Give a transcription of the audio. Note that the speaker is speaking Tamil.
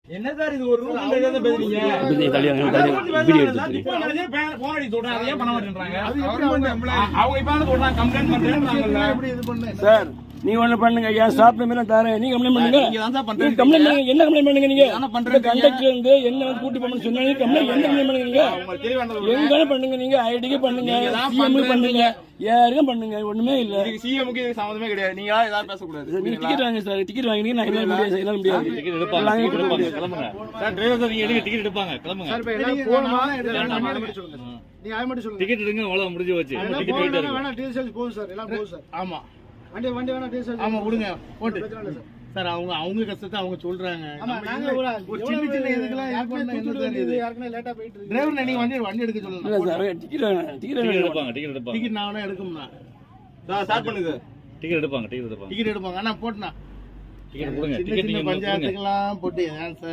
என்ன சார் இது ஒரு ரூல் தெரியாத பேசுறீங்க வீடியோ எடுத்து போன் அடி சொல்றாங்க அதை ஏன் பண்ண மாட்டேன்றாங்க அவங்க இப்ப சொல்றாங்க கம்ப்ளைண்ட் பண்றேன்றாங்கல்ல சார் நீங்க ஒண்ணு பண்ணுங்க ஏன் ஸ்டாப் நம்பர் தரேன் நீங்க கம்ப்ளைண்ட் பண்ணுங்க நீங்க தான் சார் பண்றீங்க கம்ப்ளைண்ட் பண்ணுங்க என்ன கம்ப்ளைண்ட் பண்ணுங்க நீங்க என்ன பண்றீங்க கண்டக்டர் வந்து என்ன வந்து கூட்டி போன்னு சொன்னாங்க கம்ப்ளைண்ட் என்ன கம்ப்ளைண்ட் பண்ணுங்க நீங்க உங்களுக்கு தெரிய வேண்டாம் எங்க பண்ணுங்க நீங்க ஐடிக்கு பண்ணுங்க சிஎம் பண்ணுங்க யாருக்கும் பண்ணுங்க ஒண்ணுமே இல்ல இதுக்கு சிஎம்க்கு இதுக்கு சம்பந்தமே கிடையாது நீங்களா ஏதாவது பேச கூடாது நீங்க டிக்கெட் வாங்க சார் டிக்கெட் வாங்கினீங்க நான் என்ன முடியாது எல்லாம் முடியாது டிக்கெட் எடுப்பாங்க கிளம்புங்க சார் டிரைவர் சார் நீங்க எடுங்க டிக்கெட் எடுப்பாங்க கிளம்புங்க சார் இப்ப எல்லாம் போணுமா எடுங்க சொல்லுங்க நீங்க ஆய மட்டும் சொல்லுங்க டிக்கெட் எடுங்க அவ்வளவு முடிஞ்சு போச்சு டிக்கெட் போயிட்டு இருக்கு வேணா டீசல் போகுது சார் எல்லாம் போகுது சார் ஆமா வண்டி வேணா டீசல் ஆமா கொடுங்க போட்டு பிரச்சனை இல்ல சார் சார் அவங்க கஷ்டத்தை அவங்க சொல்றாங்க ஆமா நாங்க ஒரு சின்ன சின்ன இதுக்கெல்லாம் இது பண்ணா என்ன சார் இது யாருக்குமே லேட்டா போயிட்டு இருக்கு டிரைவர் நீங்க வண்டி எடுக்க இல்ல சொல்லுங்க சார் டிக்கெட் வேணும் டிக்கெட் டிக்கெட் வேணும் எடுப்பாங்க டிக்கெட் எடுப்பாங்க டிக்கெட் நான் வேணா எடுக்கும்னா ஸ்டார்ட் பண்ணுங்க டிக்கெட் எடுப்பாங்க டிக்கெட் எடுப்பாங்க டிக்கெட் எடுப்பாங்க அண்ணா போட்டுனா டிக்கெட் கொடுங்க சின்ன டிக்கெட் சின்ன நீங்க கொடுங்க பஞ்சாயத்துக்கெல்லாம் போட்டு ஏன் சார்